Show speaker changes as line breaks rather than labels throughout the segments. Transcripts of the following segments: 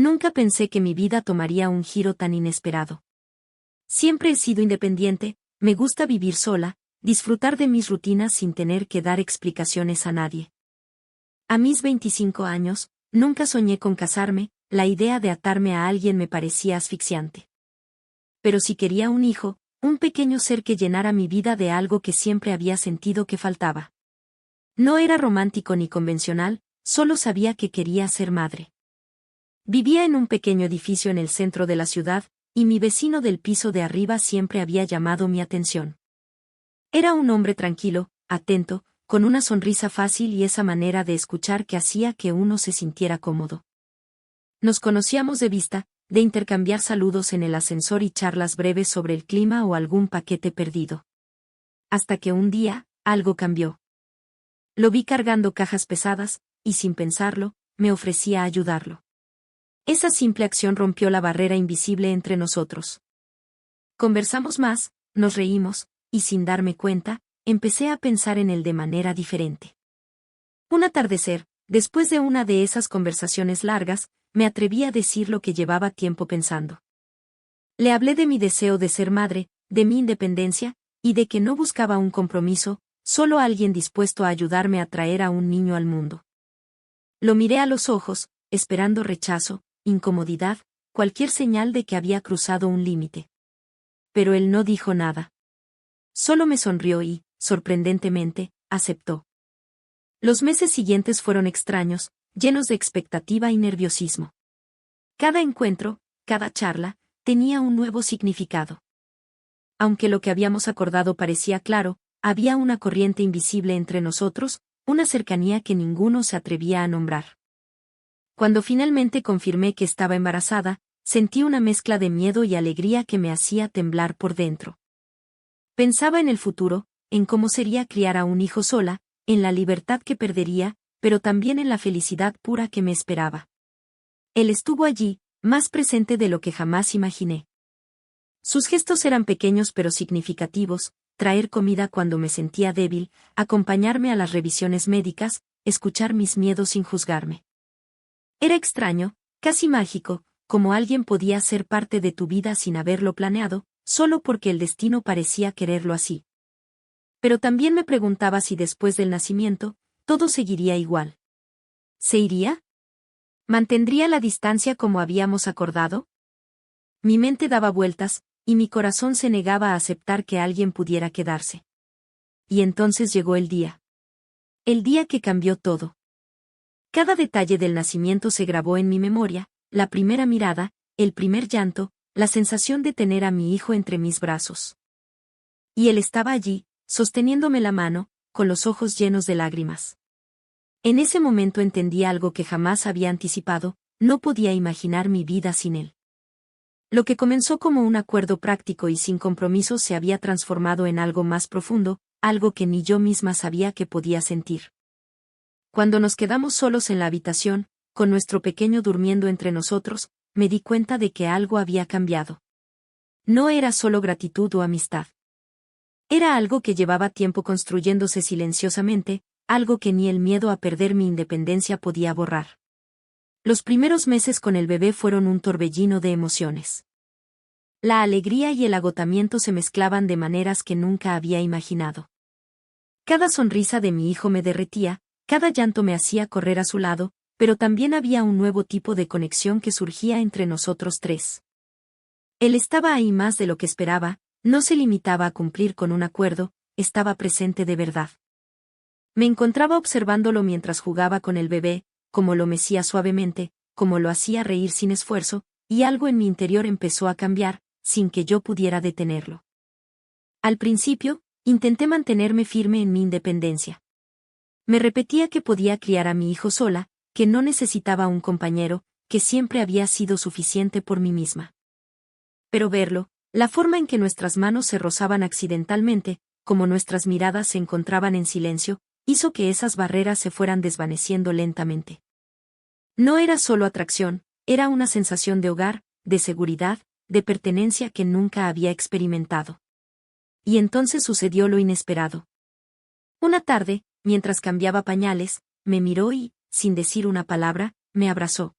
Nunca pensé que mi vida tomaría un giro tan inesperado. Siempre he sido independiente, me gusta vivir sola, disfrutar de mis rutinas sin tener que dar explicaciones a nadie. A mis 25 años, nunca soñé con casarme, la idea de atarme a alguien me parecía asfixiante. Pero si quería un hijo, un pequeño ser que llenara mi vida de algo que siempre había sentido que faltaba. No era romántico ni convencional, solo sabía que quería ser madre. Vivía en un pequeño edificio en el centro de la ciudad, y mi vecino del piso de arriba siempre había llamado mi atención. Era un hombre tranquilo, atento, con una sonrisa fácil y esa manera de escuchar que hacía que uno se sintiera cómodo. Nos conocíamos de vista, de intercambiar saludos en el ascensor y charlas breves sobre el clima o algún paquete perdido. Hasta que un día, algo cambió. Lo vi cargando cajas pesadas, y sin pensarlo, me ofrecía ayudarlo. Esa simple acción rompió la barrera invisible entre nosotros. Conversamos más, nos reímos, y sin darme cuenta, empecé a pensar en él de manera diferente. Un atardecer, después de una de esas conversaciones largas, me atreví a decir lo que llevaba tiempo pensando. Le hablé de mi deseo de ser madre, de mi independencia, y de que no buscaba un compromiso, solo alguien dispuesto a ayudarme a traer a un niño al mundo. Lo miré a los ojos, esperando rechazo, incomodidad, cualquier señal de que había cruzado un límite. Pero él no dijo nada. Solo me sonrió y, sorprendentemente, aceptó. Los meses siguientes fueron extraños, llenos de expectativa y nerviosismo. Cada encuentro, cada charla, tenía un nuevo significado. Aunque lo que habíamos acordado parecía claro, había una corriente invisible entre nosotros, una cercanía que ninguno se atrevía a nombrar. Cuando finalmente confirmé que estaba embarazada, sentí una mezcla de miedo y alegría que me hacía temblar por dentro. Pensaba en el futuro, en cómo sería criar a un hijo sola, en la libertad que perdería, pero también en la felicidad pura que me esperaba. Él estuvo allí, más presente de lo que jamás imaginé. Sus gestos eran pequeños pero significativos: traer comida cuando me sentía débil, acompañarme a las revisiones médicas, escuchar mis miedos sin juzgarme. Era extraño, casi mágico, como alguien podía ser parte de tu vida sin haberlo planeado, solo porque el destino parecía quererlo así. Pero también me preguntaba si después del nacimiento, todo seguiría igual. ¿Se iría? ¿Mantendría la distancia como habíamos acordado? Mi mente daba vueltas, y mi corazón se negaba a aceptar que alguien pudiera quedarse. Y entonces llegó el día. El día que cambió todo. Cada detalle del nacimiento se grabó en mi memoria: la primera mirada, el primer llanto, la sensación de tener a mi hijo entre mis brazos. Y él estaba allí, sosteniéndome la mano, con los ojos llenos de lágrimas. En ese momento entendí algo que jamás había anticipado: no podía imaginar mi vida sin él. Lo que comenzó como un acuerdo práctico y sin compromiso se había transformado en algo más profundo, algo que ni yo misma sabía que podía sentir. Cuando nos quedamos solos en la habitación, con nuestro pequeño durmiendo entre nosotros, me di cuenta de que algo había cambiado. No era solo gratitud o amistad. Era algo que llevaba tiempo construyéndose silenciosamente, algo que ni el miedo a perder mi independencia podía borrar. Los primeros meses con el bebé fueron un torbellino de emociones. La alegría y el agotamiento se mezclaban de maneras que nunca había imaginado. Cada sonrisa de mi hijo me derretía, cada llanto me hacía correr a su lado, pero también había un nuevo tipo de conexión que surgía entre nosotros tres. Él estaba ahí más de lo que esperaba, no se limitaba a cumplir con un acuerdo, estaba presente de verdad. Me encontraba observándolo mientras jugaba con el bebé, cómo lo mecía suavemente, cómo lo hacía reír sin esfuerzo, y algo en mi interior empezó a cambiar, sin que yo pudiera detenerlo. Al principio, intenté mantenerme firme en mi independencia. Me repetía que podía criar a mi hijo sola, que no necesitaba un compañero, que siempre había sido suficiente por mí misma. Pero verlo, la forma en que nuestras manos se rozaban accidentalmente, como nuestras miradas se encontraban en silencio, hizo que esas barreras se fueran desvaneciendo lentamente. No era solo atracción, era una sensación de hogar, de seguridad, de pertenencia que nunca había experimentado. Y entonces sucedió lo inesperado. Una tarde, mientras cambiaba pañales, me miró y, sin decir una palabra, me abrazó.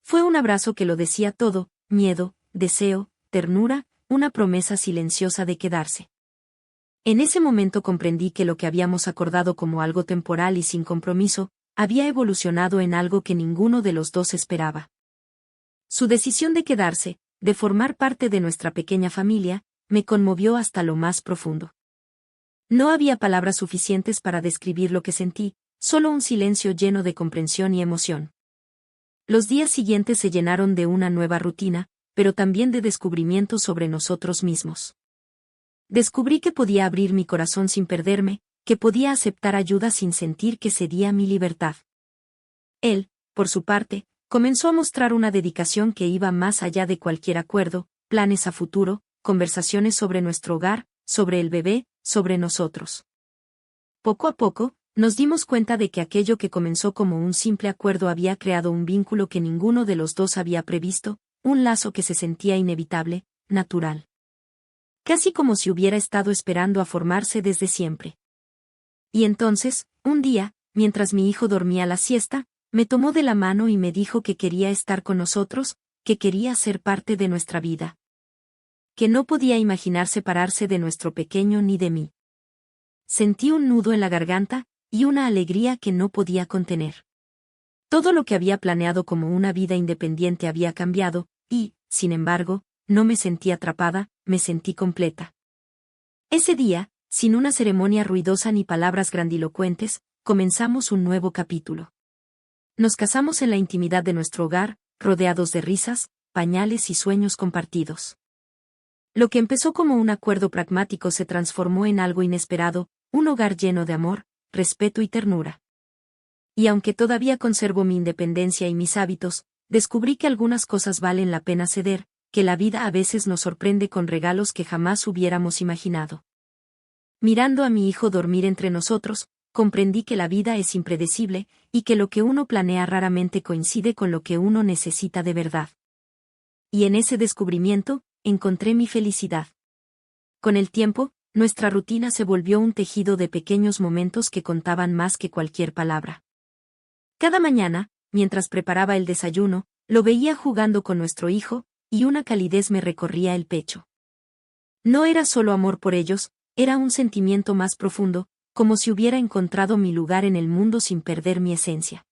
Fue un abrazo que lo decía todo: miedo, deseo, ternura, una promesa silenciosa de quedarse. En ese momento comprendí que lo que habíamos acordado como algo temporal y sin compromiso, había evolucionado en algo que ninguno de los dos esperaba. Su decisión de quedarse, de formar parte de nuestra pequeña familia, me conmovió hasta lo más profundo. No había palabras suficientes para describir lo que sentí, solo un silencio lleno de comprensión y emoción. Los días siguientes se llenaron de una nueva rutina, pero también de descubrimientos sobre nosotros mismos. Descubrí que podía abrir mi corazón sin perderme, que podía aceptar ayuda sin sentir que cedía mi libertad. Él, por su parte, comenzó a mostrar una dedicación que iba más allá de cualquier acuerdo, planes a futuro, conversaciones sobre nuestro hogar, sobre el bebé, sobre nosotros. Poco a poco, nos dimos cuenta de que aquello que comenzó como un simple acuerdo había creado un vínculo que ninguno de los dos había previsto, un lazo que se sentía inevitable, natural. Casi como si hubiera estado esperando a formarse desde siempre. Y entonces, un día, mientras mi hijo dormía la siesta, me tomó de la mano y me dijo que quería estar con nosotros, que quería ser parte de nuestra vida. Que no podía imaginar separarse de nuestro pequeño ni de mí. Sentí un nudo en la garganta, y una alegría que no podía contener. Todo lo que había planeado como una vida independiente había cambiado, y, sin embargo, no me sentí atrapada, me sentí completa. Ese día, sin una ceremonia ruidosa ni palabras grandilocuentes, comenzamos un nuevo capítulo. Nos casamos en la intimidad de nuestro hogar, rodeados de risas, pañales y sueños compartidos. Lo que empezó como un acuerdo pragmático se transformó en algo inesperado, un hogar lleno de amor, respeto y ternura. Y aunque todavía conservo mi independencia y mis hábitos, descubrí que algunas cosas valen la pena ceder, que la vida a veces nos sorprende con regalos que jamás hubiéramos imaginado. Mirando a mi hijo dormir entre nosotros, comprendí que la vida es impredecible, y que lo que uno planea raramente coincide con lo que uno necesita de verdad. Y en ese descubrimiento, encontré mi felicidad. Con el tiempo, nuestra rutina se volvió un tejido de pequeños momentos que contaban más que cualquier palabra. Cada mañana, mientras preparaba el desayuno, lo veía jugando con nuestro hijo, y una calidez me recorría el pecho. No era solo amor por ellos, era un sentimiento más profundo, como si hubiera encontrado mi lugar en el mundo sin perder mi esencia.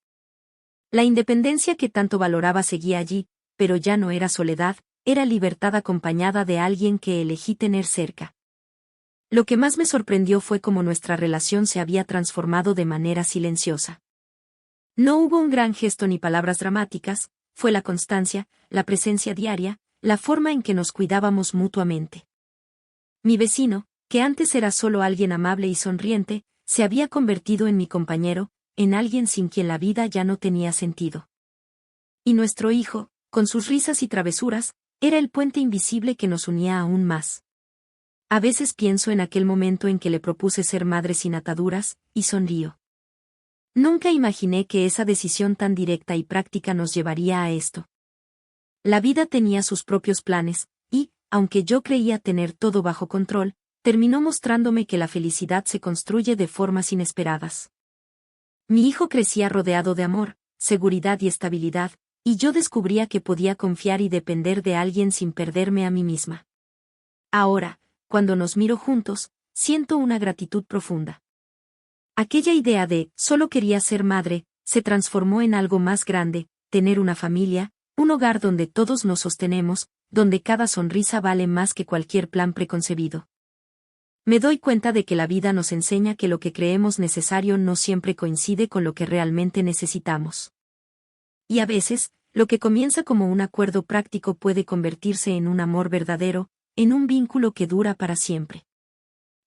La independencia que tanto valoraba seguía allí, pero ya no era soledad, era libertad acompañada de alguien que elegí tener cerca. Lo que más me sorprendió fue cómo nuestra relación se había transformado de manera silenciosa. No hubo un gran gesto ni palabras dramáticas, fue la constancia, la presencia diaria, la forma en que nos cuidábamos mutuamente. Mi vecino, que antes era solo alguien amable y sonriente, se había convertido en mi compañero, en alguien sin quien la vida ya no tenía sentido. Y nuestro hijo, con sus risas y travesuras, era el puente invisible que nos unía aún más. A veces pienso en aquel momento en que le propuse ser madre sin ataduras, y sonrío. Nunca imaginé que esa decisión tan directa y práctica nos llevaría a esto. La vida tenía sus propios planes, y, aunque yo creía tener todo bajo control, terminó mostrándome que la felicidad se construye de formas inesperadas. Mi hijo crecía rodeado de amor, seguridad y estabilidad, y yo descubría que podía confiar y depender de alguien sin perderme a mí misma. Ahora, cuando nos miro juntos, siento una gratitud profunda. Aquella idea de solo quería ser madre se transformó en algo más grande, tener una familia, un hogar donde todos nos sostenemos, donde cada sonrisa vale más que cualquier plan preconcebido. Me doy cuenta de que la vida nos enseña que lo que creemos necesario no siempre coincide con lo que realmente necesitamos. Y a veces, lo que comienza como un acuerdo práctico puede convertirse en un amor verdadero, en un vínculo que dura para siempre.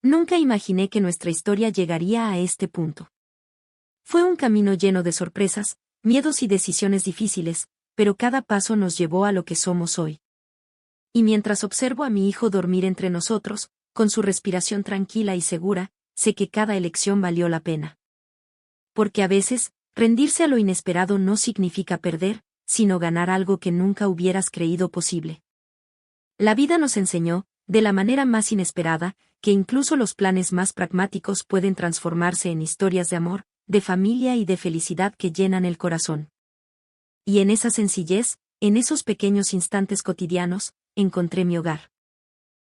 Nunca imaginé que nuestra historia llegaría a este punto. Fue un camino lleno de sorpresas, miedos y decisiones difíciles, pero cada paso nos llevó a lo que somos hoy. Y mientras observo a mi hijo dormir entre nosotros, con su respiración tranquila y segura, sé que cada elección valió la pena. Porque a veces, rendirse a lo inesperado no significa perder, sino ganar algo que nunca hubieras creído posible. La vida nos enseñó, de la manera más inesperada, que incluso los planes más pragmáticos pueden transformarse en historias de amor, de familia y de felicidad que llenan el corazón. y en esa sencillez, en esos pequeños instantes cotidianos, encontré mi hogar.